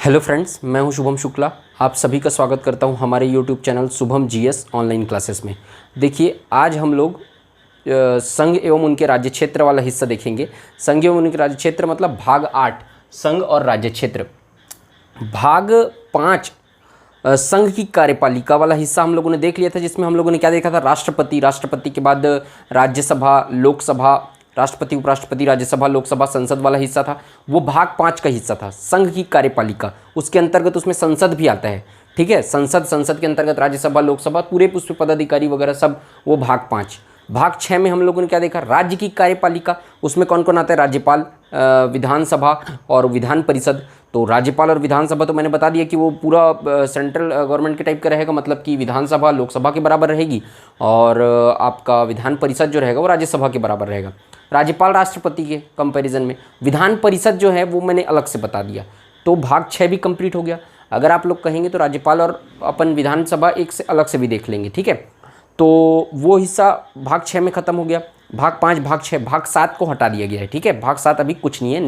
Hello friends, मैं हूं शुभम शुक्ला। आप सभी का स्वागत करता हूं हमारे YouTube channel Shubham GS online classes में। देखिए, आज हम लोग संघ एवं उनके राज्य क्षेत्र वाला हिस्सा देखेंगे। संघ एवं उनके राज्य क्षेत्र मतलब भाग 8 संघ और राज्य क्षेत्र। भाग 5 संघ की कार्यपालिका वाला हिस्सा हम लोगों ने देख लिया था, जिसमें हम लोगों ने क्या देखा था, राष्ट्रपति के बाद राज्यसभा, लोकसभा, राष्ट्रपति, उपराष्ट्रपति, राज्यसभा, लोकसभा, संसद वाला हिस्सा था। वो भाग 5 का हिस्सा था, संघ की कार्यपालिका। उसके अंतर्गत उसमें संसद भी आता है, ठीक है। संसद के अंतर्गत राज्यसभा, लोकसभा, पूरे उसमें पदाधिकारी वगैरह सब, वो भाग 5। भाग 6 में हम लोगों ने क्या देखा, राज्य की कार्यपालिका। उसमें कौन कौन आता है, राज्यपाल, विधानसभा और विधान परिषद। तो राज्यपाल और विधानसभा तो मैंने बता दिया कि वो पूरा सेंट्रल गवर्नमेंट के टाइप का रहेगा, मतलब कि विधानसभा लोकसभा के बराबर रहेगी और आपका विधान परिषद जो रहेगा वो राज्यसभा के बराबर रहेगा। राज्यपाल राष्ट्रपति के कंपैरिजन में, विधान परिषद जो है वो मैंने अलग से बता दिया। तो भाग 6 भी कंप्लीट हो गया। अगर आप लोग कहेंगे तो राज्यपाल और अपन विधानसभा एक से अलग से भी देख लेंगे, ठीक है। तो वो हिस्सा भाग 6 में ख़त्म हो गया। भाग 5, भाग 6, भाग 7 को हटा दिया गया है, ठीक है। भाग 7 अभी कुछ नहीं है,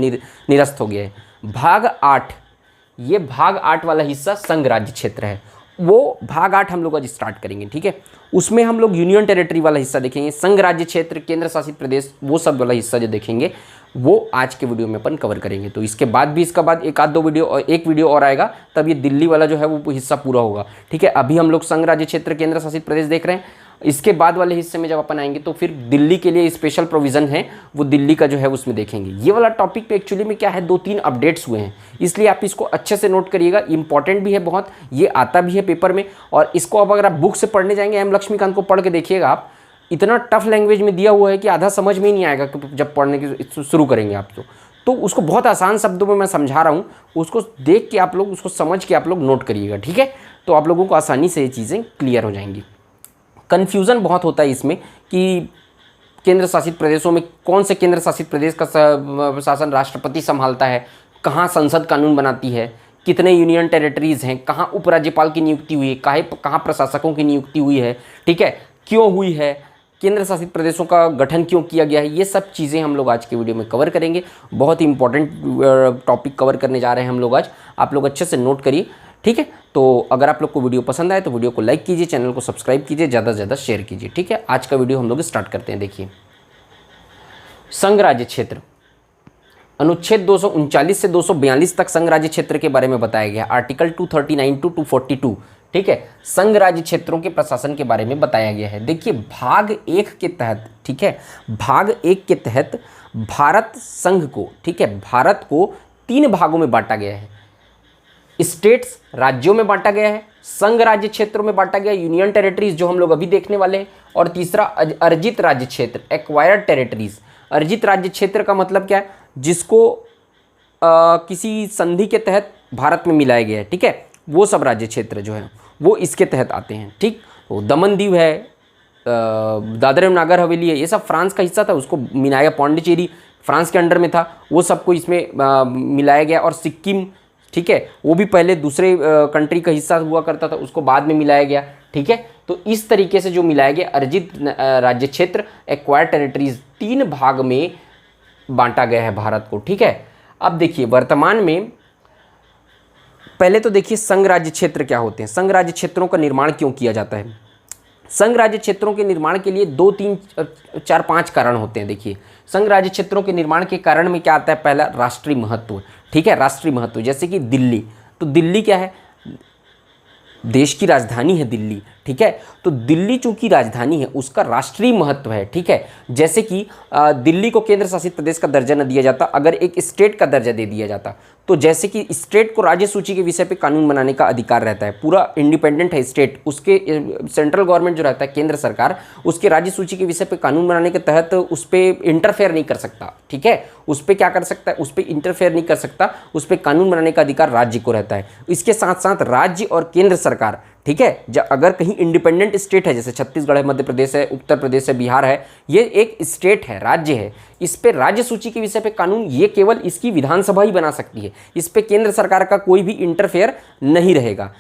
निरस्त हो गया है। भाग 8, ये भाग 8 वाला हिस्सा संघ राज्य क्षेत्र है। वो भाग 8 हम लोग आज स्टार्ट करेंगे, ठीक है। उसमें हम लोग यूनियन टेरिटरी वाला हिस्सा देखेंगे, संघ राज्य क्षेत्र, केंद्र शासित प्रदेश, वो सब वाला हिस्सा जो देखेंगे वो आज के वीडियो में अपन कवर करेंगे। तो इसके बाद भी, इसका बाद एक वीडियो और आएगा, तब ये दिल्ली वाला जो है वो हिस्सा पूरा होगा, ठीक है। अभी हम लोग संघ राज्य क्षेत्र, केंद्र शासित प्रदेश देख रहे हैं। इसके बाद वाले हिस्से में जब अपन आएंगे तो फिर दिल्ली के लिए स्पेशल प्रोविज़न है, वो दिल्ली का जो है उसमें देखेंगे। ये वाला टॉपिक पे एक्चुअली में क्या है, 2-3 अपडेट्स हुए हैं, इसलिए आप इसको अच्छे से नोट करिएगा। इंपॉर्टेंट भी है बहुत, ये आता भी है पेपर में। और इसको अब अगर आप बुक से पढ़ने जाएंगे, एम लक्ष्मीकांत को पढ़ के देखिएगा आप, इतना टफ लैंग्वेज में दिया हुआ है कि आधा समझ में ही नहीं आएगा जब पढ़ने की शुरू करेंगे आप तो उसको बहुत आसान शब्दों में मैं समझा रहा हूँ, उसको देख के आप लोग, उसको समझ के आप लोग नोट करिएगा, ठीक है। तो आप लोगों को आसानी से ये चीज़ें क्लियर हो जाएंगी। कन्फ्यूज़न बहुत होता है इसमें कि केंद्र शासित प्रदेशों में कौन से केंद्र शासित प्रदेश का शासन राष्ट्रपति संभालता है, कहाँ संसद कानून बनाती है, कितने यूनियन टेरिटरीज़ हैं, कहाँ उपराज्यपाल की नियुक्ति हुई है, कहाँ प्रशासकों की नियुक्ति हुई है, ठीक है, क्यों हुई है, केंद्र शासित प्रदेशों का गठन क्यों किया गया है। ये सब चीज़ें हम लोग आज के वीडियो में कवर करेंगे। बहुत ही इंपॉर्टेंट टॉपिक कवर करने जा रहे हैं हम लोग आज, आप लोग अच्छे से नोट करिए, ठीक है। तो अगर आप लोग को वीडियो पसंद आए तो वीडियो को लाइक कीजिए, चैनल को सब्सक्राइब कीजिए, ज़्यादा से ज़्यादा शेयर कीजिए, ठीक है। आज का वीडियो हम लोग स्टार्ट करते हैं। देखिए, संघ राज्य क्षेत्र, अनुच्छेद 239 से 242 तक संघ राज्य क्षेत्र के बारे में बताया गया। आर्टिकल 239 टू 242, ठीक है, संघ राज्य क्षेत्रों के प्रशासन के बारे में बताया गया है। देखिए, भाग 1 के तहत, ठीक है, भाग 1 के तहत भारत संघ को, ठीक है, भारत को 3 भागों में बांटा गया है। स्टेट्स, राज्यों में बांटा गया है, संघ राज्य क्षेत्रों में बांटा गया, यूनियन टेरिटरीज जो हम लोग अभी देखने वाले हैं, और तीसरा अर्जित राज्य क्षेत्र, एक्वायर्ड टेरिटरीज। अर्जित राज्य क्षेत्र का मतलब क्या है, जिसको किसी संधि के तहत भारत में मिलाया गया है, ठीक है, वो सब राज्य क्षेत्र जो है वो इसके तहत आते हैं, ठीक। तो दमन दीव है, दादर एवं नागर हवेली है, ये सब फ्रांस का हिस्सा था, उसको मिलाया। पौंडीचेरी फ्रांस के अंडर में था, वो सबको इसमें मिलाया गया। और सिक्किम, ठीक है, वो भी पहले दूसरे कंट्री का हिस्सा हुआ करता था, उसको बाद में मिलाया गया, ठीक है। तो इस तरीके से जो मिलाया गया, अर्जित राज्य क्षेत्र, एक्वायर्ड टेरिटरीज, 3 भाग में बांटा गया है भारत को, ठीक है। अब देखिए, वर्तमान में पहले तो देखिए संघ राज्य क्षेत्र क्या होते हैं, संघ राज्य क्षेत्रों का निर्माण क्यों किया जाता है। संघ राज्य क्षेत्रों के निर्माण के लिए 2, 3, 4, 5 कारण होते हैं। देखिए, संघ राज्य क्षेत्रों के निर्माण के कारण में क्या आता है, पहला राष्ट्रीय महत्व, ठीक है, राष्ट्रीय महत्व। जैसे कि दिल्ली, तो दिल्ली क्या है, देश की राजधानी है दिल्ली, ठीक है। तो दिल्ली चूंकि राजधानी है, उसका राष्ट्रीय महत्व है, ठीक है। जैसे कि दिल्ली को केंद्र शासित प्रदेश का दर्जा न दिया जाता, अगर एक स्टेट का दर्जा दे दिया जाता, तो जैसे कि स्टेट को राज्य सूची के विषय पे कानून बनाने का अधिकार रहता है, पूरा इंडिपेंडेंट है स्टेट, उसके सेंट्रल गवर्नमेंट जो रहता है, केंद्र सरकार, उसके राज्य सूची के विषय पे कानून बनाने के तहत उस पर इंटरफेयर नहीं कर सकता, ठीक है। उस पर क्या कर सकता है, उस पर इंटरफेयर नहीं कर सकता, उस पर कानून बनाने का अधिकार राज्य को रहता है। इसके साथ साथ राज्य और केंद्र सरकार, ठीक है, जब अगर कहीं इंडिपेंडेंट स्टेट है, जैसे छत्तीसगढ़ है, मध्य प्रदेश है, उत्तर प्रदेश है, बिहार है, ये एक स्टेट है, राज्य है, इस पे राज्य सूची के विषय पे कानून ये केवल इसकी विधानसभा ही बना सकती है, इस पे केंद्र सरकार का कोई भी इंटरफेयर नहीं रहेगा,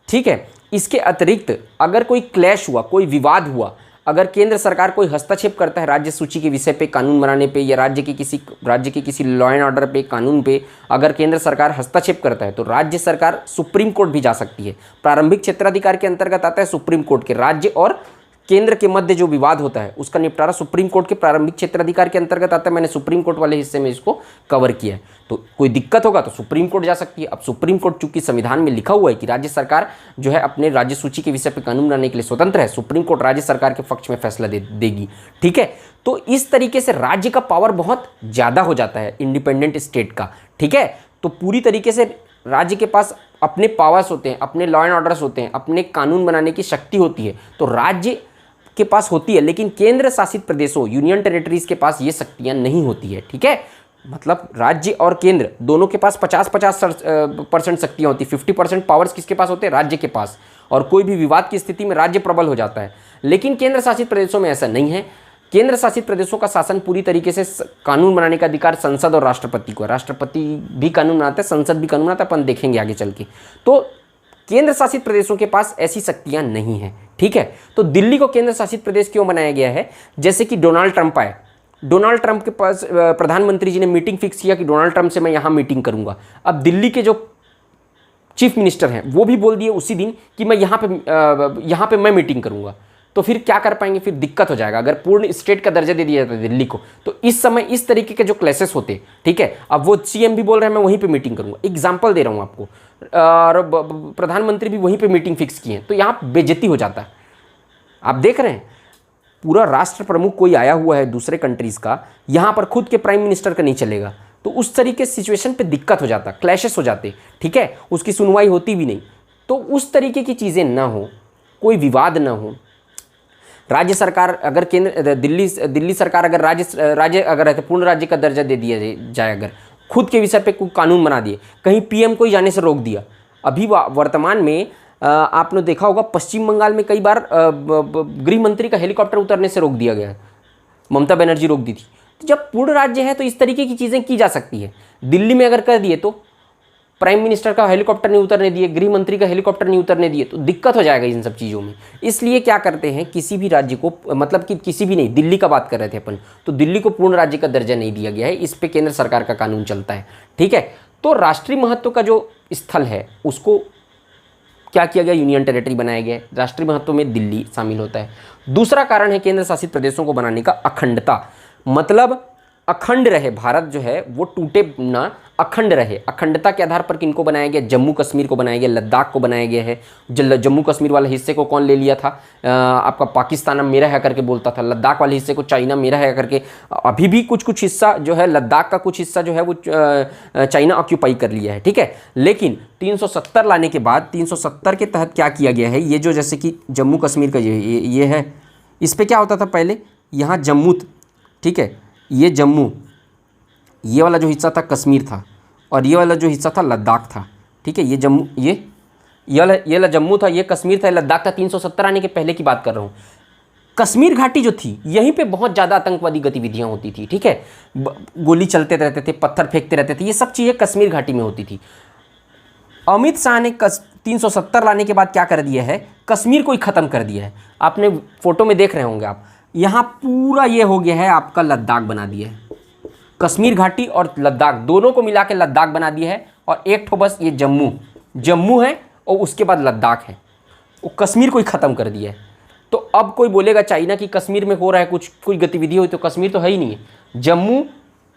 ठीक है। इसके अतिरिक्त अगर कोई क्लैश हुआ, कोई विवाद हुआ, अगर केंद्र सरकार कोई हस्तक्षेप करता है राज्य सूची के विषय पे कानून बनाने पे या राज्य के किसी लॉ एंड ऑर्डर पे कानून पे अगर केंद्र सरकार हस्तक्षेप करता है तो राज्य सरकार सुप्रीम कोर्ट भी जा सकती है। प्रारंभिक क्षेत्राधिकार के अंतर्गत आता है सुप्रीम कोर्ट के। राज्य और केंद्र के मध्य जो विवाद होता है उसका निपटारा सुप्रीम कोर्ट के प्रारंभिक क्षेत्राधिकार के अंतर्गत आता है। मैंने सुप्रीम कोर्ट वाले हिस्से में इसको कवर किया है। तो कोई दिक्कत होगा तो सुप्रीम कोर्ट जा सकती है। अब सुप्रीम कोर्ट चूंकि संविधान में लिखा हुआ है कि राज्य सरकार जो है अपने राज्य सूची के विषय पर कानून बनाने के लिए स्वतंत्र है, सुप्रीम कोर्ट राज्य सरकार के पक्ष में फैसला देगी। ठीक है, तो इस तरीके से राज्य का पावर बहुत ज़्यादा हो जाता है इंडिपेंडेंट स्टेट का। ठीक है, तो पूरी तरीके से राज्य के पास अपने पावर्स होते हैं, अपने लॉ एंड ऑर्डर्स होते हैं, अपने कानून बनाने की शक्ति होती है, तो राज्य के पास होती है। लेकिन केंद्र शासित प्रदेशों यूनियन टेरिटरीज के पास ये शक्तियां नहीं होती है। ठीक है, मतलब राज्य और केंद्र दोनों के पास 50-50% शक्तियां होती है। 50% पावर्स किसके पास होते हैं? राज्य के पास। और कोई भी विवाद की स्थिति में राज्य प्रबल हो जाता है। लेकिन केंद्र शासित प्रदेशों में ऐसा नहीं है। केंद्र शासित प्रदेशों का शासन पूरी तरीके से कानून बनाने का अधिकार संसद और राष्ट्रपति को है। राष्ट्रपति भी कानून बनाता है, संसद भी कानून बनाता है, अपन देखेंगे आगे चल के। तो केंद्र शासित प्रदेशों के पास ऐसी शक्तियां नहीं हैं। ठीक है, तो दिल्ली को केंद्र शासित प्रदेश क्यों बनाया गया है? जैसे कि डोनाल्ड ट्रंप आए, डोनाल्ड ट्रंप के पास प्रधानमंत्री जी ने मीटिंग फिक्स किया कि डोनाल्ड ट्रंप से मैं यहां मीटिंग करूंगा। अब दिल्ली के जो चीफ मिनिस्टर हैं वो भी बोल दिए उसी दिन कि मैं यहां पे मैं मीटिंग करूंगा। तो फिर क्या कर पाएंगे? फिर दिक्कत हो जाएगा। अगर पूर्ण स्टेट का दर्जा दे दिया जाता है दिल्ली को तो इस समय इस तरीके के जो क्लैशेस होते, ठीक है, अब वो सीएम भी बोल रहे हैं मैं वहीं पे मीटिंग करूंगा, एग्जांपल दे रहा हूं आपको, और प्रधानमंत्री भी वहीं पे मीटिंग फिक्स किए हैं, तो यहाँ बेइज्जती हो जाता है। आप देख रहे हैं पूरा राष्ट्र प्रमुख कोई आया हुआ है दूसरे कंट्रीज का, यहाँ पर खुद के प्राइम मिनिस्टर का नहीं चलेगा, तो उस तरीके सिचुएशन पे दिक्कत हो जाता, क्लैशेस हो जाते। ठीक है, उसकी सुनवाई होती भी नहीं। तो उस तरीके की चीज़ें ना हो, कोई विवाद ना हो। राज्य सरकार अगर दिल्ली सरकार अगर राज्य अगर पूर्ण राज्य का दर्जा दे दिया जाए, अगर खुद के विषय पे कोई कानून बना दिए, कहीं पीएम को ही जाने से रोक दिया। अभी वर्तमान में आपने देखा होगा पश्चिम बंगाल में कई बार गृह मंत्री का हेलीकॉप्टर उतरने से रोक दिया गया है, ममता बनर्जी रोक दी थी। तो जब पूर्ण राज्य है तो इस तरीके की चीज़ें की जा सकती है। दिल्ली में अगर कर दिए तो प्राइम मिनिस्टर का हेलीकॉप्टर नहीं उतरने दिए, गृह मंत्री का हेलीकॉप्टर नहीं उतरने दिए, तो दिक्कत हो जाएगा इन सब चीज़ों में। इसलिए क्या करते हैं, किसी भी राज्य को, मतलब कि किसी भी नहीं, दिल्ली का बात कर रहे थे अपन, तो दिल्ली को पूर्ण राज्य का दर्जा नहीं दिया गया है। इस पे केंद्र सरकार का कानून चलता है। ठीक है, तो राष्ट्रीय महत्व का जो स्थल है उसको क्या किया गया, यूनियन टेरिटरी बनाया गया। राष्ट्रीय महत्व में दिल्ली शामिल होता है। दूसरा कारण है केंद्र शासित प्रदेशों को बनाने का, अखंडता। मतलब अखंड रहे, भारत जो है वो टूटे ना, अखंड रहे। अखंडता के आधार पर किनको बनाया गया? जम्मू कश्मीर को बनाया गया, लद्दाख को बनाया गया है। जम्मू कश्मीर वाले हिस्से को कौन ले लिया था? आपका पाकिस्तान मेरा है करके बोलता था। लद्दाख वाले हिस्से को चाइना मेरा है करके, अभी भी कुछ हिस्सा जो है लद्दाख का कुछ हिस्सा जो है वो चाइना ऑक्यूपाई कर लिया है। ठीक है, लेकिन 370 लाने के बाद 370 के तहत क्या किया गया है, ये जो जैसे कि जम्मू कश्मीर का ये है, इस पर क्या होता था पहले, यहाँ जम्मू, ठीक है, ये जम्मू, ये वाला जो हिस्सा था कश्मीर था, और ये वाला जो हिस्सा था लद्दाख था। ठीक है, ये जम्मू, ये वाला जम्मू था, ये कश्मीर था, लद्दाख था। 370 आने के पहले की बात कर रहा हूँ। कश्मीर घाटी जो थी, यहीं पे बहुत ज़्यादा आतंकवादी गतिविधियाँ होती थी। ठीक है, गोली चलते रहते थे, पत्थर फेंकते रहते थे, ये सब चीज़ें कश्मीर घाटी में होती थी। अमित शाह ने 370 लाने के बाद क्या कर दिया है, कश्मीर को ही ख़त्म कर दिया है। आपने फोटो में देख रहे होंगे आप, यहाँ पूरा ये हो गया है, आपका लद्दाख बना दिया है। कश्मीर घाटी और लद्दाख दोनों को मिला के लद्दाख बना दिया है, और एक ठो बस ये जम्मू है, और उसके बाद लद्दाख है। वो कश्मीर को ही ख़त्म कर दिया है। तो अब कोई बोलेगा चाइना की कश्मीर में हो रहा है कोई गतिविधि हुई, तो कश्मीर तो है ही नहीं है। जम्मू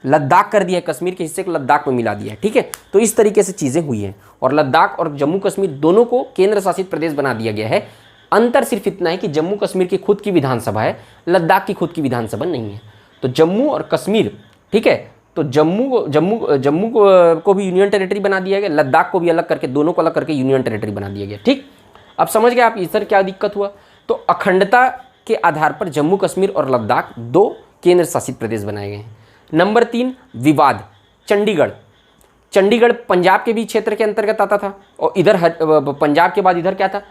लद्दाख कर दिया है, कश्मीर के हिस्से को लद्दाख में मिला दिया है। ठीक है, तो इस तरीके से चीज़ें हुई हैं, और लद्दाख और जम्मू कश्मीर दोनों को केंद्र शासित प्रदेश बना दिया गया है। अंतर सिर्फ इतना है कि जम्मू कश्मीर की खुद की विधानसभा है, लद्दाख की खुद की विधानसभा नहीं है। तो जम्मू और कश्मीर, ठीक है, तो जम्मू को भी यूनियन टेरिटरी बना दिया गया, लद्दाख को भी अलग करके, दोनों को अलग करके यूनियन टेरिटरी बना दिया गया। ठीक, अब समझ गए आप इधर क्या दिक्कत हुआ। तो अखंडता के आधार पर जम्मू कश्मीर और लद्दाख दो केंद्र शासित प्रदेश बनाए गए हैं। नंबर 3, विवाद। चंडीगढ़ पंजाब के भी क्षेत्र के अंतर्गत आता था, और इधर पंजाब के बाद इधर क्या था,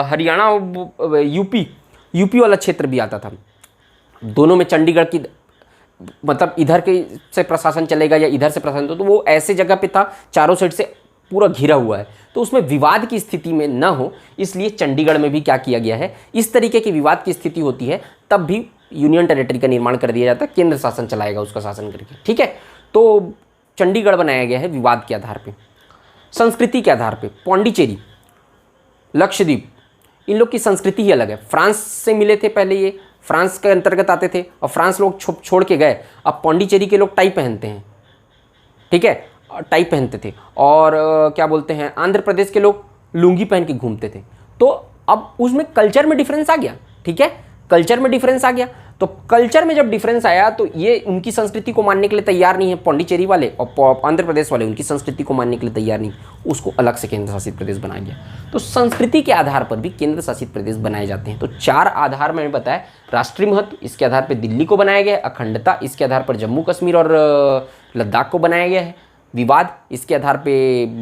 हरियाणा और यूपी वाला क्षेत्र भी आता था। दोनों में चंडीगढ़ की, मतलब इधर के से प्रशासन चलेगा या इधर से प्रशासन, तो वो ऐसे जगह पे था, चारों साइड से पूरा घिरा हुआ है, तो उसमें विवाद की स्थिति में न हो इसलिए चंडीगढ़ में भी क्या किया गया है, इस तरीके की विवाद की स्थिति होती है तब भी यूनियन टेरिटरी का निर्माण कर दिया जाता है, केंद्र शासन चलाएगा उसका शासन करके। ठीक है, तो चंडीगढ़ बनाया गया है विवाद के आधार पे। संस्कृति के आधार पे पौंडीचेरी, लक्षद्वीप, इन लोग की संस्कृति ही अलग है। फ्रांस से मिले थे पहले, ये फ्रांस के अंतर्गत आते थे और फ्रांस लोग छोड़ के गए। अब पौंडीचेरी के लोग टाई पहनते हैं, ठीक है, टाई पहनते थे। और क्या बोलते हैं, आंध्र प्रदेश के लोग लुंगी पहन के घूमते थे। तो अब उसमें कल्चर में डिफरेंस आ गया। ठीक है, कल्चर में डिफरेंस आ गया। तो कल्चर में जब डिफरेंस आया तो ये उनकी संस्कृति को मानने के लिए तैयार नहीं है पौंडीचेरी वाले, और आंध्र प्रदेश वाले उनकी संस्कृति को मानने के लिए तैयार नहीं, उसको अलग से केंद्र शासित प्रदेश बनाया गया। तो संस्कृति के आधार पर भी केंद्र शासित प्रदेश बनाए जाते हैं। तो 4 आधार मैंने बताया, राष्ट्रीय महत्व इसके आधार पर दिल्ली को बनाया गया है, अखंडता इसके आधार पर जम्मू कश्मीर और लद्दाख को बनाया गया है, विवाद इसके आधार पे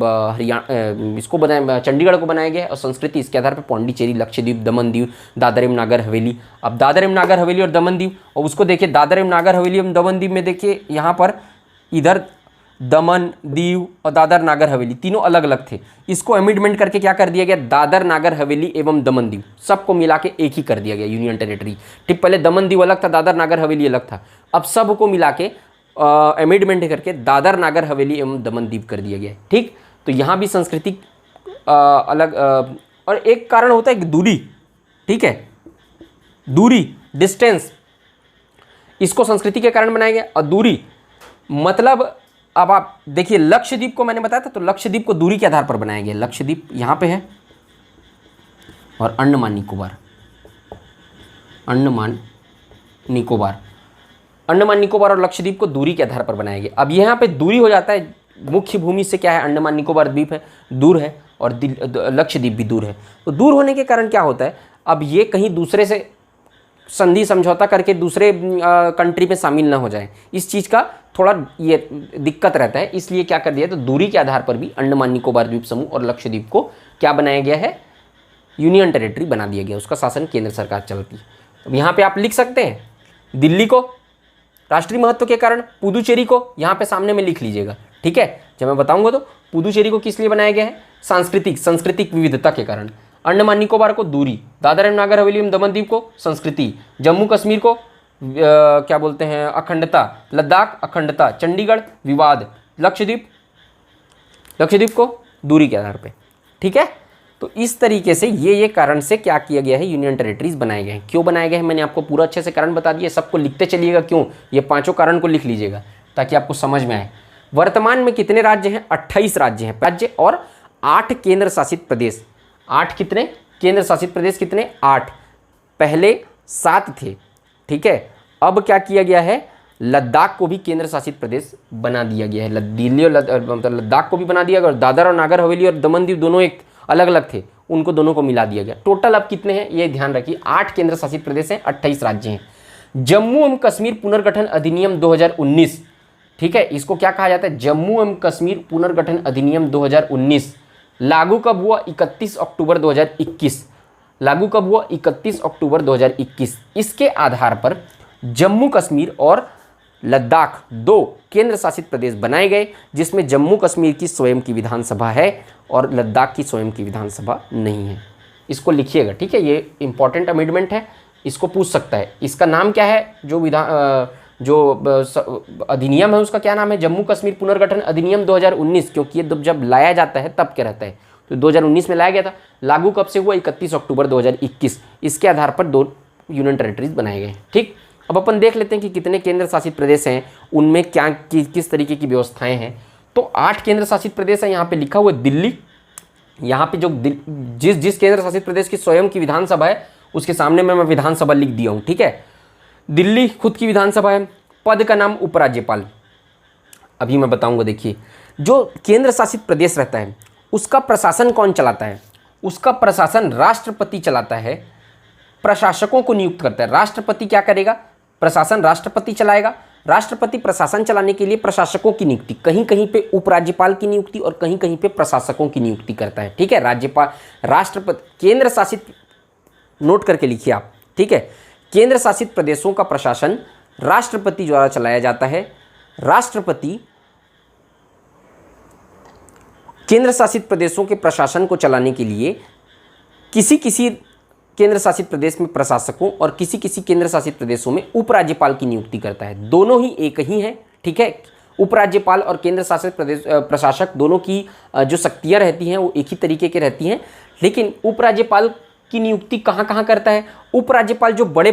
हरियाणा इसको बनाया, चंडीगढ़ को बनाया गया है, और संस्कृति इसके आधार पे पौंडीचेरी, लक्षद्वीप, दमन दीव, दादर एवं नागर हवेली। अब दादर एवं नागर हवेली और दमन दीव, और उसको देखिए दादर एवं नागर हवेली एवं दमन दीव में देखिए यहाँ पर इधर दमन दीव और दादर नागर हवेली तीनों अलग अलग थे। इसको अमेंडमेंट करके क्या कर दिया गया, दादर नागर हवेली एवं दमन दीव सबको मिला के एक ही कर दिया गया यूनियन टेरिटरी। ठीक, पहले दमन दीव अलग था, दादर नागर हवेली अलग था, अब सबको मिला के अमेंडमेंट करके दादर नागर हवेली एवं दमन दीव कर दिया गया है। ठीक, तो यहाँ भी संस्कृति अलग और एक कारण होता है कि दूरी। ठीक है, दूरी, डिस्टेंस, इसको संस्कृति के कारण बनाया गया। और दूरी मतलब अब आप देखिए लक्षद्वीप को मैंने बताया था, तो लक्षद्वीप को दूरी के आधार पर बनाया गया। लक्षद्वीप यहाँ पे है और अंडमान निकोबार, अंडमान निकोबार और लक्षद्वीप को दूरी के आधार पर बनाया गया। अब यहाँ पे दूरी हो जाता है, मुख्य भूमि से क्या है, अंडमान निकोबार द्वीप है, दूर है, और लक्षद्वीप भी दूर है। तो दूर होने के कारण क्या होता है, अब ये कहीं दूसरे से संधि समझौता करके दूसरे कंट्री में शामिल ना हो जाए, इस चीज़ का थोड़ा ये दिक्कत रहता है। इसलिए क्या कर दिया, तो दूरी के आधार पर भी अंडमान निकोबार द्वीप समूह और लक्षद्वीप को क्या बनाया गया है, यूनियन टेरिटरी बना दिया गया, उसका शासन केंद्र सरकार चलती है। अब यहाँ पे आप लिख सकते हैं दिल्ली को राष्ट्रीय महत्व के कारण, पुदुचेरी को यहाँ पे सामने में लिख लीजिएगा। ठीक है, जब मैं बताऊंगा तो पुदुचेरी को किस लिए बनाया गया है, सांस्कृतिक विविधता के कारण, अंडमान निकोबार को दूरी, दादर एवं नागर हवेली एवं दमन दीव को संस्कृति, जम्मू कश्मीर को क्या बोलते हैं अखंडता, लद्दाख अखंडता, चंडीगढ़ विवाद, लक्षद्वीप को दूरी के आधार पे। ठीक है, तो इस तरीके से ये कारण से क्या किया गया है, यूनियन टेरिटरीज बनाए गए हैं। क्यों बनाए गए हैं मैंने आपको पूरा अच्छे से कारण बता दिया, सबको लिखते चलिएगा क्यों, ये 5 कारण को लिख लीजिएगा ताकि आपको समझ में आए। वर्तमान में कितने राज्य हैं, 28 राज्य हैं, राज्य और 8 केंद्र शासित प्रदेश। 8 कितने केंद्र शासित प्रदेश, कितने 8, पहले 7 थे। ठीक है, अब क्या किया गया है, लद्दाख को भी केंद्र शासित प्रदेश बना दिया गया है। दिल्ली और लद्दाख को भी बना दिया गया, और दादर और नागर हवेली और दमन दीव दोनों एक अलग अलग थे, उनको दोनों को मिला दिया गया। टोटल अब कितने हैं ये ध्यान रखिए, 8 केंद्र शासित प्रदेश हैं, 28 राज्य हैं। जम्मू एवं कश्मीर पुनर्गठन अधिनियम 2019, ठीक है, इसको क्या कहा जाता है, जम्मू एवं कश्मीर पुनर्गठन अधिनियम 2019 लागू कब हुआ, 31 अक्टूबर 2021। लागू कब हुआ, 31 अक्टूबर 2021। इसके आधार पर जम्मू कश्मीर और लद्दाख 2 केंद्र शासित प्रदेश बनाए गए, जिसमें जम्मू कश्मीर की स्वयं की विधानसभा है और लद्दाख की स्वयं की विधानसभा नहीं है। इसको लिखिएगा, ठीक है, ये इंपॉर्टेंट अमेंडमेंट है, इसको पूछ सकता है। इसका नाम क्या है, जो अधिनियम है उसका क्या नाम है, जम्मू कश्मीर पुनर्गठन अधिनियम 2019, क्योंकि ये जब लाया जाता है तब क्या रहता है, तो 2019 में लाया गया था। लागू कब से हुआ, 31 अक्टूबर 2021। इसके आधार पर 2 यूनियन टेरिटरीज बनाए गए। ठीक, अब अपन देख लेते हैं कि कितने केंद्र शासित प्रदेश हैं, उनमें क्या किस तरीके की व्यवस्थाएं हैं। तो 8 केंद्र शासित प्रदेश है, यहाँ पे लिखा हुआ दिल्ली, यहाँ पे जो जिस केंद्र शासित प्रदेश की स्वयं की विधानसभा है उसके सामने में मैं विधानसभा लिख दिया हूँ। ठीक है, दिल्ली खुद की विधानसभा है, पद का नाम उपराज्यपाल। अभी मैं बताऊंगा, देखिए जो केंद्र शासित प्रदेश रहता है उसका प्रशासन कौन चलाता है, उसका प्रशासन राष्ट्रपति चलाता है, प्रशासकों को नियुक्त करता है। राष्ट्रपति क्या करेगा, प्रशासन राष्ट्रपति चलाएगा, राष्ट्रपति प्रशासन चलाने के लिए प्रशासकों की नियुक्ति, कहीं कहीं पे उपराज्यपाल की नियुक्ति और कहीं कहीं पे प्रशासकों की नियुक्ति करता है। ठीक है, राज्यपाल, राष्ट्रपति, केंद्र शासित, नोट करके लिखिए आप। ठीक है, केंद्र शासित प्रदेशों का प्रशासन राष्ट्रपति द्वारा चलाया जाता है। राष्ट्रपति केंद्र शासित प्रदेशों के प्रशासन को चलाने के लिए किसी किसी केंद्र शासित प्रदेश में प्रशासकों और किसी किसी केंद्र शासित प्रदेशों में उपराज्यपाल की नियुक्ति करता है। दोनों ही एक ही हैं, ठीक है। उपराज्यपाल और केंद्र शासित प्रदेश प्रशासक दोनों की जो शक्तियाँ रहती हैं वो एक ही तरीके के रहती हैं, लेकिन उपराज्यपाल की नियुक्ति कहाँ कहाँ करता है। उपराज्यपाल जो बड़े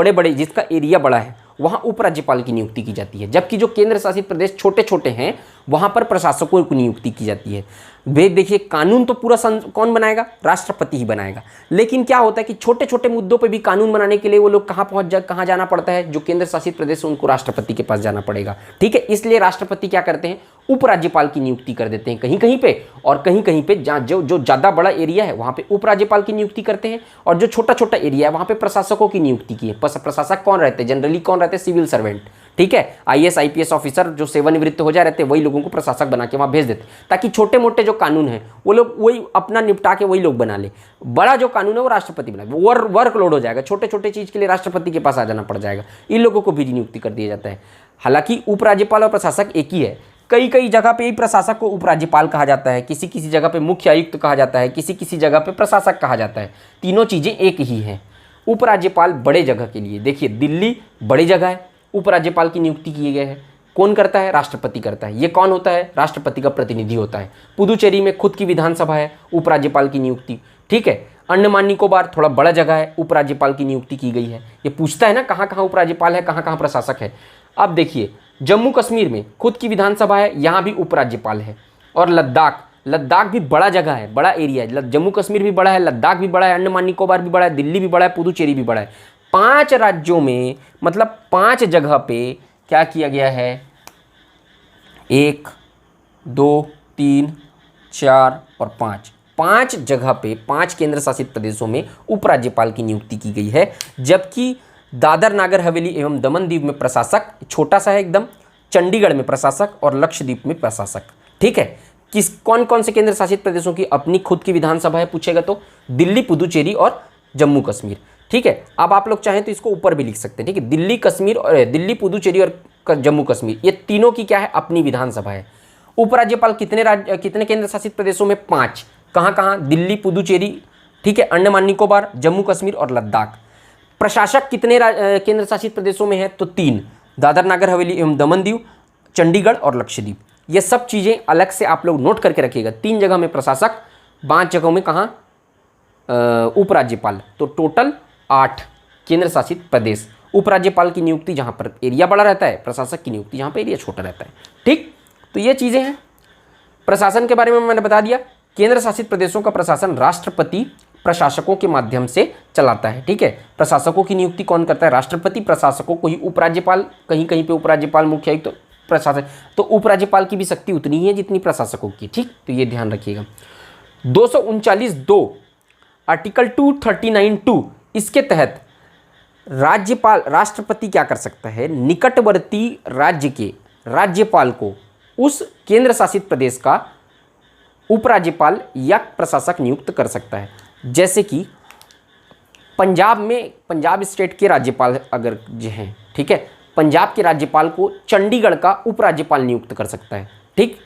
बड़े जिसका एरिया बड़ा है वहाँ उपराज्यपाल की नियुक्ति की जाती है, जबकि जो केंद्र शासित प्रदेश छोटे छोटे हैं वहाँ पर प्रशासकों की नियुक्ति की जाती है। वे देखिए कानून तो पूरा कौन बनाएगा, राष्ट्रपति ही बनाएगा, लेकिन क्या होता है कि छोटे छोटे मुद्दों पे भी कानून बनाने के लिए वो लोग कहाँ जाना पड़ता है, जो केंद्र शासित प्रदेश है उनको राष्ट्रपति के पास जाना पड़ेगा, ठीक है। इसलिए राष्ट्रपति क्या करते हैं, उपराज्यपाल की नियुक्ति कर देते हैं कहीं कहीं पे, और कहीं कहीं पे जो ज़्यादा बड़ा एरिया है वहाँ पे उपराज्यपाल की नियुक्ति करते हैं, और जो छोटा छोटा एरिया है वहाँ पे प्रशासकों की नियुक्ति की है। प्रशासक कौन रहते हैं, जनरली कौन रहते हैं, सिविल सर्वेंट, ठीक है। IAS IPS ऑफिसर जो सेवानिवृत्त हो जा रहते हैं वही लोगों को प्रशासक बना के वहाँ भेज देते, ताकि छोटे मोटे जो कानून हैं वो लोग वही अपना निपटा के वही लोग बना ले। बड़ा जो कानून है वो राष्ट्रपति बनाए, वर्कलोड हो जाएगा, छोटे छोटे चीज़ के लिए राष्ट्रपति के पास आ जाना पड़ जाएगा, इन लोगों को भी नियुक्ति कर दिया जाता है। हालांकि उपराज्यपाल और प्रशासक एक ही है, कई कई जगह पे ही प्रशासक को उपराज्यपाल कहा जाता है, किसी किसी जगह पे मुख्य आयुक्त कहा जाता है, किसी किसी जगह पे प्रशासक कहा जाता है, तीनों चीज़ें एक ही हैं। उपराज्यपाल बड़े जगह के लिए, देखिए दिल्ली बड़ी जगह है, उपराज्यपाल की नियुक्ति किए गए हैं, कौन करता है, राष्ट्रपति करता है। ये कौन होता है, राष्ट्रपति का प्रतिनिधि होता है। पुदुचेरी में खुद की विधानसभा है, उपराज्यपाल की नियुक्ति, ठीक है। अंडमान निकोबार थोड़ा बड़ा जगह है, उपराज्यपाल की नियुक्ति की गई है। ये पूछता है ना कहाँ कहाँ उपराज्यपाल है, कहाँ कहाँ प्रशासक है। अब देखिए जम्मू कश्मीर में खुद की विधानसभा है, यहाँ भी उपराज्यपाल है। और लद्दाख भी बड़ा जगह है, बड़ा एरिया है, जम्मू कश्मीर भी बड़ा है, लद्दाख भी बड़ा है, अंडमान निकोबार भी बड़ा है, दिल्ली भी बड़ा है, पुदुचेरी भी बड़ा है। 5 राज्यों में, मतलब 5 जगह पे क्या किया गया है, 1 2 3 4 और 5 जगह पे 5 केंद्र शासित प्रदेशों में उपराज्यपाल की नियुक्ति की गई है। जबकि दादर नागर हवेली एवं दमन दीव में प्रशासक छोटा सा है एकदम, चंडीगढ़ में प्रशासक और लक्षद्वीप में प्रशासक, ठीक है। कौन कौन से केंद्र शासित प्रदेशों की अपनी खुद की विधानसभा है पूछेगा तो दिल्ली, पुदुचेरी और जम्मू कश्मीर, ठीक है। अब आप लोग चाहें तो इसको ऊपर भी लिख सकते हैं, ठीक है। दिल्ली, पुदुचेरी और जम्मू कश्मीर, ये तीनों की क्या है, अपनी विधानसभा है। उपराज्यपाल कितने केंद्र शासित प्रदेशों में, 5। कहाँ कहाँ, दिल्ली, पुदुचेरी, ठीक है, अंडमान निकोबार, जम्मू कश्मीर और लद्दाख। प्रशासक कितने केंद्र शासित प्रदेशों में है, तो 3, दादर नागर हवेली एवं दमन दीव, चंडीगढ़ और लक्षद्वीप। ये सब चीज़ें अलग से आप लोग नोट करके रखिएगा। 3 जगह में प्रशासक, 5 जगहों में कहाँ उपराज्यपाल, तो टोटल 8 केंद्र शासित प्रदेश। उपराज्यपाल की नियुक्ति जहाँ पर एरिया बड़ा रहता है, प्रशासक की नियुक्ति जहाँ पर एरिया छोटा रहता है, ठीक। तो ये चीज़ें हैं। प्रशासन के बारे में मैंने बता दिया। केंद्र शासित प्रदेशों का प्रशासन राष्ट्रपति प्रशासकों के माध्यम से चलाता है, ठीक है। प्रशासकों की नियुक्ति कौन करता है, राष्ट्रपति। प्रशासकों को ही उपराज्यपाल, कहीं कहीं पे उपराज्यपाल, मुख्य आयुक्त, प्रशासक। तो उपराज्यपाल की भी शक्ति उतनी ही है जितनी प्रशासकों की, ठीक। तो ये ध्यान रखिएगा। 239(2) आर्टिकल 239(2) इसके तहत राष्ट्रपति क्या कर सकता है, निकटवर्ती राज्य के राज्यपाल को उस केंद्र शासित प्रदेश का उपराज्यपाल या प्रशासक नियुक्त कर सकता है। जैसे कि पंजाब स्टेट के राज्यपाल अगर जो हैं, ठीक है, पंजाब के राज्यपाल को चंडीगढ़ का उपराज्यपाल नियुक्त कर सकता है, ठीक।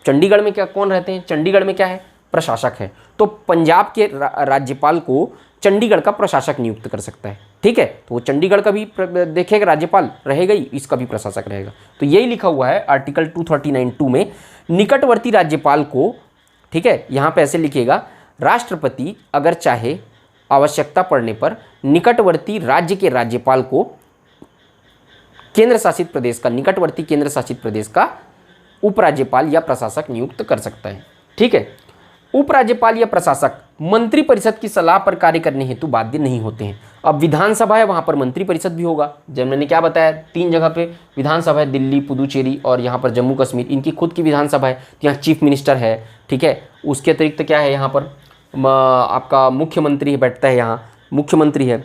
चंडीगढ़ में क्या कौन रहते हैं, चंडीगढ़ में क्या है, प्रशासक है। तो पंजाब के राज्यपाल को चंडीगढ़ का प्रशासक नियुक्त कर सकता है, ठीक है। तो वो चंडीगढ़ का भी देखेगा, राज्यपाल रहेगा ही, इसका भी प्रशासक रहेगा। तो यही लिखा हुआ है आर्टिकल 239(2) में, निकटवर्ती राज्यपाल को, ठीक है, यहाँ पे ऐसे लिखिएगा, राष्ट्रपति अगर चाहे आवश्यकता पड़ने पर निकटवर्ती राज्य के राज्यपाल को केंद्र शासित प्रदेश का, निकटवर्ती केंद्र शासित प्रदेश का उपराज्यपाल या प्रशासक नियुक्त कर सकता है, ठीक है। उपराज्यपाल या प्रशासक मंत्रिपरिषद की सलाह पर कार्य करने हेतु बाध्य नहीं होते हैं। अब विधानसभा है, वहाँ पर मंत्रिपरिषद भी होगा। जब मैंने क्या बताया, 3 जगह पे विधानसभा है, दिल्ली, पुदुचेरी और यहाँ पर जम्मू कश्मीर, इनकी खुद की विधानसभा है। यहाँ चीफ मिनिस्टर है, ठीक है। उसके अतिरिक्त क्या है, यहाँ पर आपका मुख्यमंत्री बैठता है, यहाँ मुख्यमंत्री है।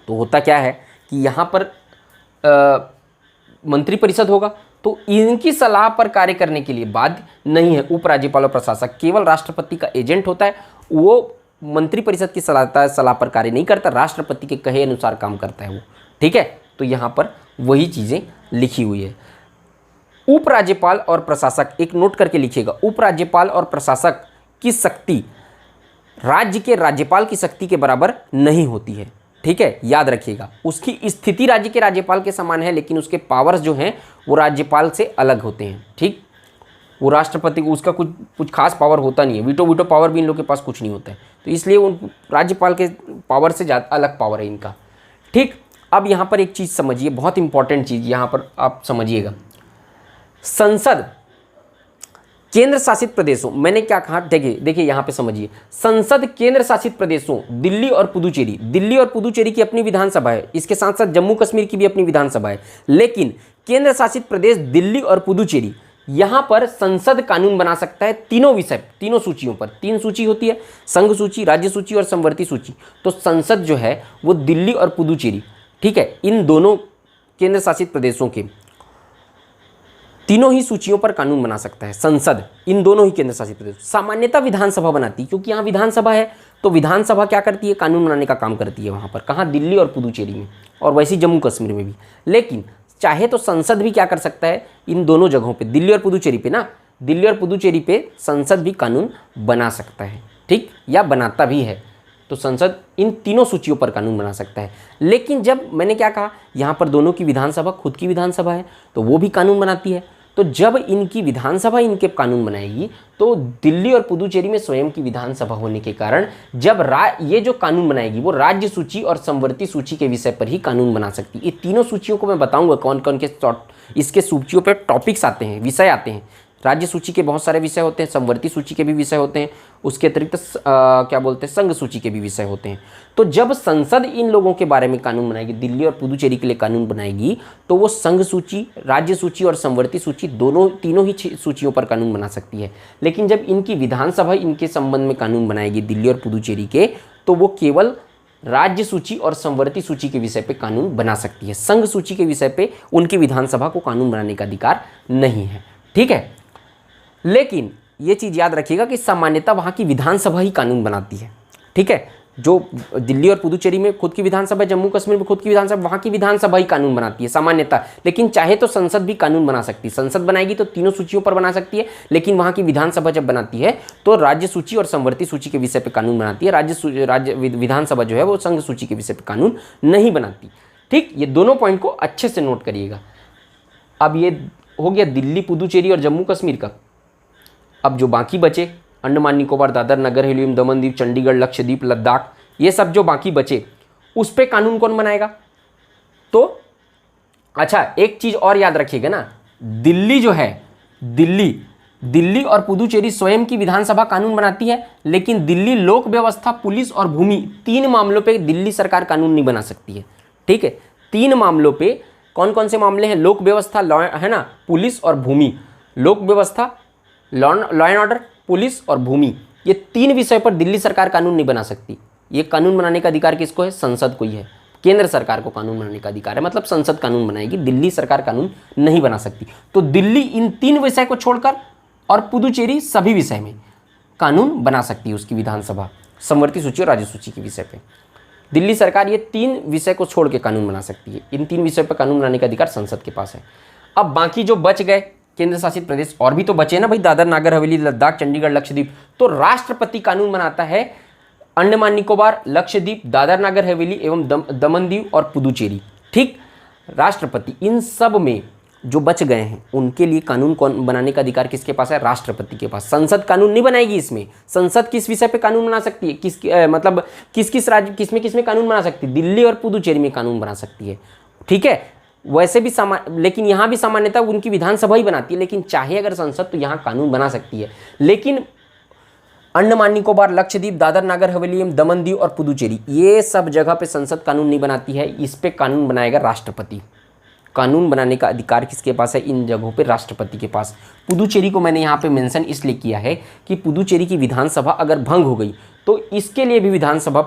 तो होता क्या है कि यहाँ पर मंत्रिपरिषद होगा, तो इनकी सलाह पर कार्य करने के लिए बाध्य नहीं है उपराज्यपाल और प्रशासक। केवल राष्ट्रपति का एजेंट होता है, वो मंत्रिपरिषद की सलाह पर कार्य नहीं करता, राष्ट्रपति के कहे अनुसार काम करता है वो, ठीक है। तो यहाँ पर वही चीज़ें लिखी हुई है। उपराज्यपाल और प्रशासक, एक नोट करके लिखिएगा, उपराज्यपाल और प्रशासक की शक्ति राज्य के राज्यपाल की शक्ति के बराबर नहीं होती है। ठीक है, याद रखिएगा। उसकी स्थिति राज्य के राज्यपाल के समान है, लेकिन उसके पावर्स जो हैं वो राज्यपाल से अलग होते हैं। ठीक, वो राष्ट्रपति को उसका कुछ खास पावर होता नहीं है, वीटो पावर भी इन लोगों के पास कुछ नहीं होता है, तो इसलिए उन राज्यपाल के पावर से ज़्यादा अलग पावर है इनका। ठीक, अब यहाँ पर एक चीज़ समझिए, बहुत इंपॉर्टेंट चीज़ यहाँ पर आप समझिएगा। संसद केंद्र शासित प्रदेशों, मैंने क्या कहा, देखिए यहाँ पे समझिए, संसद केंद्र शासित प्रदेशों दिल्ली और पुदुचेरी की अपनी विधानसभा है, इसके साथ साथ जम्मू कश्मीर की भी अपनी विधानसभा है, लेकिन केंद्र शासित प्रदेश दिल्ली और पुदुचेरी, यहाँ पर संसद कानून बना सकता है तीनों विषय, तीनों सूचियों पर। 3 सूची होती है, संघ सूची, राज्य सूची और समवर्ती सूची। तो संसद जो है वो दिल्ली और पुदुचेरी, ठीक है, इन दोनों केंद्र शासित प्रदेशों के तीनों ही सूचियों पर कानून बना सकता है संसद, इन दोनों ही केंद्र शासित प्रदेश। सामान्यतः विधानसभा बनाती है, क्योंकि यहाँ विधानसभा है, तो विधानसभा क्या करती है, कानून बनाने का काम करती है वहाँ पर। कहाँ, दिल्ली और पुदुचेरी में, और वैसे जम्मू कश्मीर में भी। लेकिन चाहे तो संसद भी क्या कर सकता है, इन दोनों जगहों पे, दिल्ली और पुदुचेरी पे ना, दिल्ली और पुदुचेरी पे संसद भी कानून बना सकता है। ठीक, या बनाता भी है। तो संसद इन तीनों सूचियों पर कानून बना सकता है। लेकिन जब मैंने क्या कहा, यहाँ पर दोनों की विधानसभा खुद की विधानसभा है, तो वो भी कानून बनाती है। तो जब इनकी विधानसभा इनके कानून बनाएगी, तो दिल्ली और पुदुचेरी में स्वयं की विधानसभा होने के कारण जब ये जो कानून बनाएगी वो राज्य सूची और समवर्ती सूची के विषय पर ही कानून बना सकती है। ये तीनों सूचियों को मैं बताऊंगा कौन कौन के इसके सूचियों पर टॉपिक्स आते हैं, विषय आते हैं। राज्य सूची के बहुत सारे विषय होते हैं, समवर्ती सूची के भी विषय होते हैं, उसके अतिरिक्त क्या बोलते हैं, संघ सूची के भी विषय होते हैं। तो जब संसद इन लोगों के बारे में कानून बनाएगी, दिल्ली और पुदुचेरी के लिए कानून बनाएगी, तो वो संघ सूची, राज्य सूची और समवर्ती सूची तीनों ही सूचियों पर कानून बना सकती है। लेकिन जब इनकी विधानसभा इनके संबंध में कानून बनाएगी दिल्ली और पुदुचेरी के, तो वो केवल राज्य सूची और समवर्ती सूची के विषय पे कानून बना सकती है। संघ सूची के विषय पे उनकी विधानसभा को कानून बनाने का अधिकार नहीं है। ठीक है, लेकिन ये चीज़ याद रखिएगा कि सामान्यतः वहाँ की विधानसभा ही कानून बनाती है। ठीक है, जो दिल्ली और पुदुचेरी में खुद की विधानसभा, जम्मू कश्मीर में खुद की विधानसभा, वहाँ की विधानसभा ही कानून बनाती है सामान्यतः। लेकिन चाहे तो संसद भी कानून बना सकती है। संसद बनाएगी तो तीनों सूचियों पर बना सकती है, लेकिन वहाँ की विधानसभा जब बनाती है तो राज्य सूची और समवर्ती सूची के विषय पर कानून बनाती है। राज्य विधानसभा जो है वो संघ सूची के विषय पर कानून नहीं बनाती। ठीक, ये दोनों पॉइंट को अच्छे से नोट करिएगा। अब ये हो गया दिल्ली, पुदुचेरी और जम्मू कश्मीर का। अब जो बाकी बचे, अंडमान निकोबार, दादर नगर हवेली, दमन दीव, चंडीगढ़, लक्षद्वीप, लद्दाख, ये सब जो बाकी बचे, उस पे कानून कौन बनाएगा? तो अच्छा, एक चीज और याद रखिएगा ना, दिल्ली जो है, दिल्ली और पुदुचेरी स्वयं की विधानसभा कानून बनाती है, लेकिन दिल्ली लोक व्यवस्था, पुलिस और भूमि, 3 मामलों पे दिल्ली सरकार कानून नहीं बना सकती है। ठीक है, 3 मामलों पे, कौन कौन से मामले हैं? लोक व्यवस्था, लॉ है ना, पुलिस और भूमि। लोक व्यवस्था, लॉ एंड ऑर्डर, पुलिस और भूमि, ये 3 विषय पर दिल्ली सरकार कानून नहीं बना सकती। ये कानून बनाने का अधिकार किसको है? संसद को ही है। केंद्र सरकार को कानून बनाने का अधिकार है, मतलब संसद कानून बनाएगी, दिल्ली सरकार कानून नहीं बना सकती। तो दिल्ली इन 3 विषय को छोड़कर और पुदुचेरी सभी विषय में कानून बना सकती है, उसकी विधानसभा, समवर्ती सूची और राज्य सूची के विषय पे। दिल्ली सरकार ये 3 विषय को छोड़ के कानून बना सकती है। इन 3 विषय पर कानून बनाने का अधिकार संसद के पास है। अब बाकी जो बच गए केंद्र शासित प्रदेश, और भी तो बचे ना भाई, दादर नागर हवेली, लद्दाख, चंडीगढ़, लक्षद्वीप, तो राष्ट्रपति कानून बनाता है अंडमान निकोबार, लक्षद्वीप, दादर नागर हवेली एवं दमन दीव और पुदुचेरी। ठीक, राष्ट्रपति इन सब में जो बच गए हैं उनके लिए कानून कौन बनाने का अधिकार किसके पास है? राष्ट्रपति के पास। संसद कानून नहीं बनाएगी इसमें। संसद किस विषय पे कानून बना सकती है? मतलब किस राज्य, किसमें कानून बना सकती है? दिल्ली और पुदुचेरी में कानून बना सकती है। ठीक है, वैसे भी लेकिन यहाँ भी सामान्यतः उनकी विधानसभा ही बनाती है, लेकिन चाहे अगर संसद तो यहाँ कानून बना सकती है। लेकिन अंडमान निकोबार, लक्षद्वीप, दादर नागर हवेली, दमन दीव और पुदुचेरी, ये सब जगह पे संसद कानून नहीं बनाती है। इस पे कानून बनाएगा राष्ट्रपति। कानून बनाने का अधिकार किसके पास है? इन जगहों पे राष्ट्रपति के पास। पुदुचेरी को मैंने यहाँ पे मेंशन इसलिए किया है कि पुदुचेरी की विधानसभा अगर भंग हो गई तो इसके लिए भी विधानसभा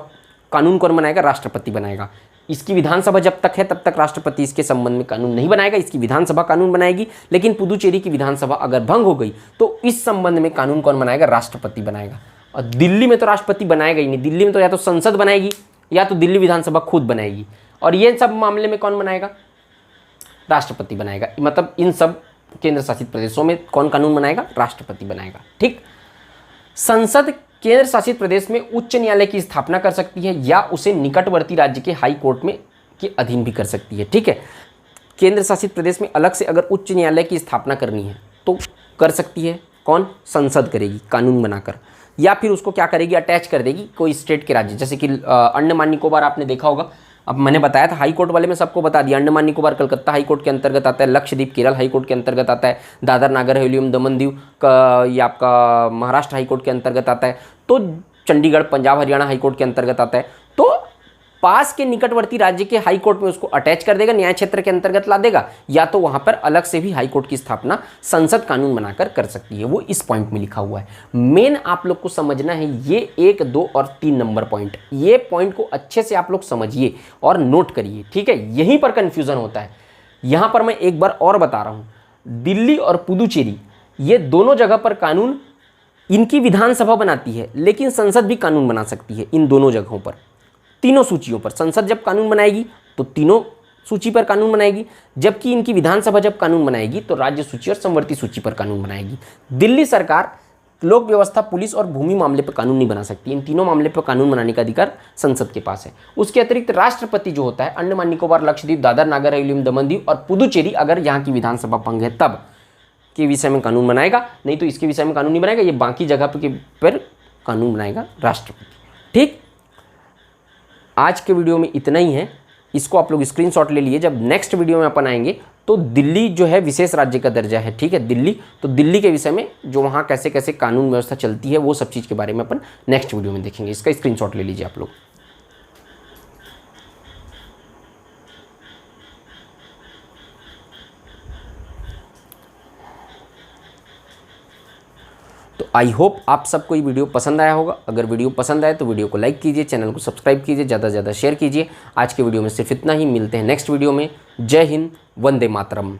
कानून कौन बनाएगा? राष्ट्रपति बनाएगा। इसकी विधानसभा जब तक है तब तक राष्ट्रपति इसके संबंध में कानून नहीं बनाएगा, इसकी विधानसभा कानून बनाएगी। लेकिन पुदुचेरी की विधानसभा अगर भंग हो गई तो इस संबंध में कानून कौन बनाएगा? राष्ट्रपति बनाएगा। और दिल्ली में तो राष्ट्रपति बनाएगा ही नहीं, दिल्ली में तो या तो संसद बनाएगी या तो दिल्ली विधानसभा खुद बनाएगी। और ये सब मामले में कौन बनाएगा? राष्ट्रपति बनाएगा। मतलब इन सब केंद्र शासित प्रदेशों में कौन कानून बनाएगा? राष्ट्रपति बनाएगा। ठीक। संसद केंद्र शासित प्रदेश में उच्च न्यायालय की स्थापना कर सकती है या उसे निकटवर्ती राज्य के हाई कोर्ट में के अधीन भी कर सकती है। ठीक है। केंद्र शासित प्रदेश में अलग से अगर उच्च न्यायालय की स्थापना करनी है तो कर सकती है। कौन? संसद करेगी कानून बनाकर, या फिर उसको क्या करेगी? अटैच कर देगी कोई स्टेट के राज्य, जैसे कि अंडमान निकोबार आपने देखा होगा। अब मैंने बताया था हाई कोर्ट वाले में सबको बता दिया, अंडमान निकोबार कलकत्ता हाई कोर्ट के अंतर्गत आता है, लक्षद्वीप केरल हाई कोर्ट के अंतर्गत आता है, दादर नागर हवेली दमन दीव का ये आपका महाराष्ट्र हाई कोर्ट के अंतर्गत आता है, तो चंडीगढ़ पंजाब हरियाणा हाई कोर्ट के अंतर्गत आता है। तो पास के निकटवर्ती राज्य के हाई कोर्ट में उसको अटैच कर देगा, न्याय क्षेत्र के अंतर्गत ला देगा, या तो वहां पर अलग से भी हाई कोर्ट की स्थापना संसद कानून बनाकर कर सकती है। वो इस पॉइंट में लिखा हुआ है। मेन आप लोग को समझना है ये 1, 2 और 3 नंबर पॉइंट। ये पॉइंट को अच्छे से आप लोग समझिए और नोट करिए। ठीक है। यहीं पर कंफ्यूजन होता है। यहां पर मैं एक बार और बता रहा हूं, दिल्ली और पुदुचेरी ये दोनों जगह पर कानून इनकी विधानसभा बनाती है, लेकिन संसद भी कानून बना सकती है इन दोनों जगहों पर, तीनों सूचियों पर। संसद जब कानून बनाएगी तो तीनों सूची पर कानून बनाएगी, जबकि इनकी विधानसभा जब कानून बनाएगी तो राज्य सूची और समवर्ती सूची पर कानून बनाएगी। दिल्ली सरकार लोक व्यवस्था, पुलिस और भूमि मामले पर कानून नहीं बना सकती। इन तीनों मामले पर कानून बनाने का अधिकार संसद के पास है। उसके अतिरिक्त राष्ट्रपति जो होता है, अंडमान निकोबार, लक्षद्वीप, दादर नागर हवेली दमन दीव और पुदुचेरी, अगर यहाँ की विधानसभा भंग है तब के विषय में कानून बनाएगा, नहीं तो इसके विषय में कानून नहीं बनाएगा। ये बाकी जगह पर कानून बनाएगा राष्ट्रपति। ठीक। आज के वीडियो में इतना ही है। इसको आप लोग स्क्रीनशॉट ले लिए। जब नेक्स्ट वीडियो में अपन आएंगे तो दिल्ली जो है विशेष राज्य का दर्जा है। ठीक है। दिल्ली, तो दिल्ली के विषय में जो वहाँ कैसे कैसे कानून व्यवस्था चलती है वो सब चीज़ के बारे में अपन नेक्स्ट वीडियो में देखेंगे। इसका स्क्रीनशॉट ले लीजिए आप लोग। तो आई होप आप सबको ये वीडियो पसंद आया होगा। अगर वीडियो पसंद आए तो वीडियो को लाइक कीजिए, चैनल को सब्सक्राइब कीजिए, ज़्यादा से ज़्यादा शेयर कीजिए। आज के वीडियो में सिर्फ इतना ही। मिलते हैं नेक्स्ट वीडियो में। जय हिंद, वंदे मातरम।